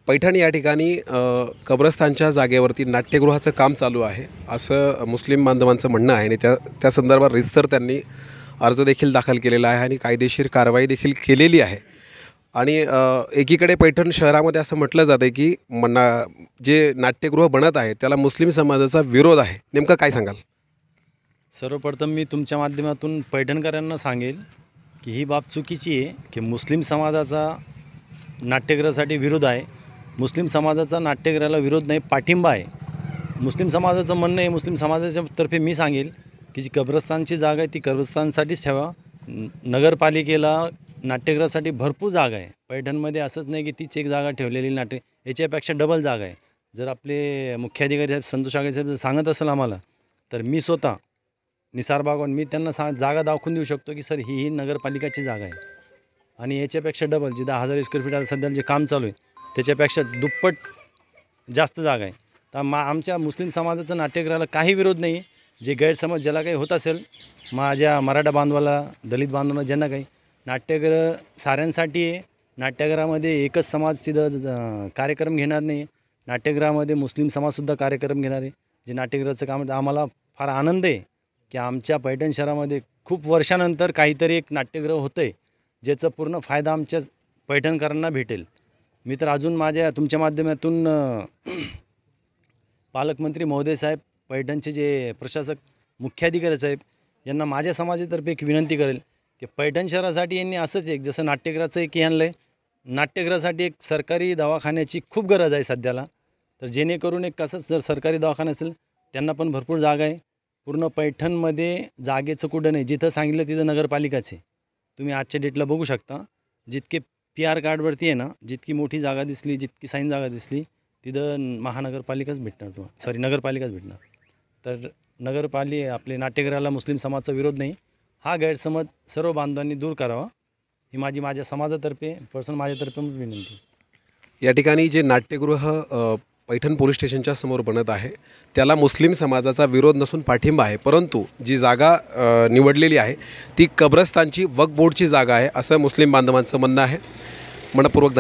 पैठण या ठिकाणी कब्रस्तानच्या जागेवरती नाट्यगृहाचं काम चालू आहे असं मुस्लिम बांधवांचं म्हणणं आहे आणि त्या संदर्भात रितसर त्यांनी अर्ज देखील दाखल केलेला आहे आणि कायदेशीर कारवाई देखील केलेली आहे। आणि एकीकडे पैठण शहरामध्ये असं म्हटलं जातं की जे नाट्यगृह बनत आहे त्याला मुस्लिम समाजाचा विरोध आहे, नेमकं काय सांगाल? सर्वप्रथम मी तुमच्या माध्यमातून पैठणकरांना सांगेल की ही बाब चुकीची आहे की मुस्लिम समाजाचा नाट्यगृहासाठी विरोध आहे। मुस्लिम समाजाचा नाट्यगृहाला विरोध नाही, पाठिंबा आहे। मुस्लिम समाजाचं म्हणणं आहे, मुस्लिम समाजाच्या तर्फे मी सांगेल की जी कब्रस्तानची जागा आहे ती कब्रस्तानसाठीच ठेवा। नगरपालिकेला नाट्यगृहासाठी भरपूर जागा आहे पैठणमध्ये, असंच नाही की तीच एक जागा ठेवलेली याच्यापेक्षा डबल जागा आहे। जर आपले मुख्याधिकारी साहेब संतोष आगळे साहेब सांगत असेल आम्हाला तर मी स्वतः निसार बागवान मी त्यांना जागा दाखवून देऊ शकतो की सर ही नगरपालिकाची जागा आहे आणि याच्यापेक्षा डबल जी 10,000 स्क्वेअर फीट सध्या जे काम चालू आहे त्याच्यापेक्षा दुप्पट जास्त जागा आहे। तर आमच्या मुस्लिम समाजाचं नाट्यगृहाला काही विरोध नाही। जे गैरसमज ज्याला काही होत असेल, माझ्या मराठा बांधवाला, दलित बांधवांना ज्यांना काही, नाट्यगृह साऱ्यांसाठी आहे। नाट्यगृहामध्ये एकच समाज तिथं कार्यक्रम घेणार नाही, नाट्यगृहामध्ये मुस्लिम समाजसुद्धा कार्यक्रम घेणार आहे। जे नाट्यगृहाचं काम आम्हाला फार आनंद आहे की आमच्या पैठण शहरामध्ये खूप वर्षानंतर काहीतरी एक नाट्यगृह होतं आहे ज्याचा पूर्ण फायदा आमच्या पैठणकरांना भेटेल। मी तर अजून तुमच्या माध्यमातून पालकमंत्री महोदय साहेब, पैठणचे जे प्रशासक मुख्याधिकारी साहेब यांना माझ्या समाजातर्फे एक विनंती करेल की पैठण शहरासाठी यांनी असंच एक जसं नाट्यगृहाचं एक आणलं आहे, नाट्यगृहासाठी एक सरकारी दवाखान्याची खूप गरज आहे सध्याला। तर जेणेकरून एक कसं जर सरकारी दवाखाना असेल त्यांना पण भरपूर जागा आहे। पूर्ण पैठणमध्ये जागेचं कुठं नाही, जिथं सांगितलं तिथं नगरपालिकाच आहे। तुम्ही आजच्या डेटला बघू शकता, जितके PR कार्डवरती आहे ना, जितकी मोठी जागा दिसली, जितकी साईन जागा दिसली तिथं महानगरपालिकाच भेटणार तुम्हाला, नगरपालिकाच भेटणार। तर आपले नाट्यगृहाला मुस्लिम समाजाचा विरोध नाही, हा गैरसमज सर्व बांधवांनी दूर करावा ही माझ्या समाजातर्फे माझ्यातर्फे विनंती। या ठिकाणी जे नाट्यगृह पैठण पोलीस स्टेशनच्या समोर बनत आहे त्याला मुस्लिम समाजाचा विरोध नसून पाठिंबा आहे, परंतु जी जागा निवडलेली आहे ती कब्रस्तानची वक्फ बोर्डची जागा आहे असं मुस्लिम बांधवांचं म्हणणं आहे। मनपूर्वक